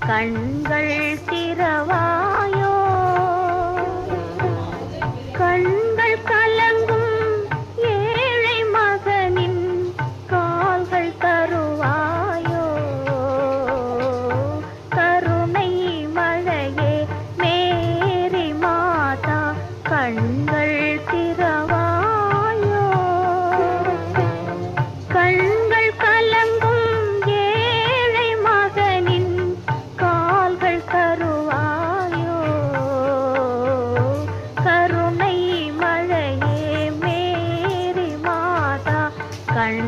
கண்கள் திறவாயோ கண்கள் கலங்கும் ஏழை மகனின் கால்கள் தருவாயோ கருணை மழையே மேரி மாதா கண்கள் திறவாயோ கண்கள் கலங்கும் ஏழை மகனின் கால்கள் தருவாயோ கருணை மழையே மேரி மாதா கண்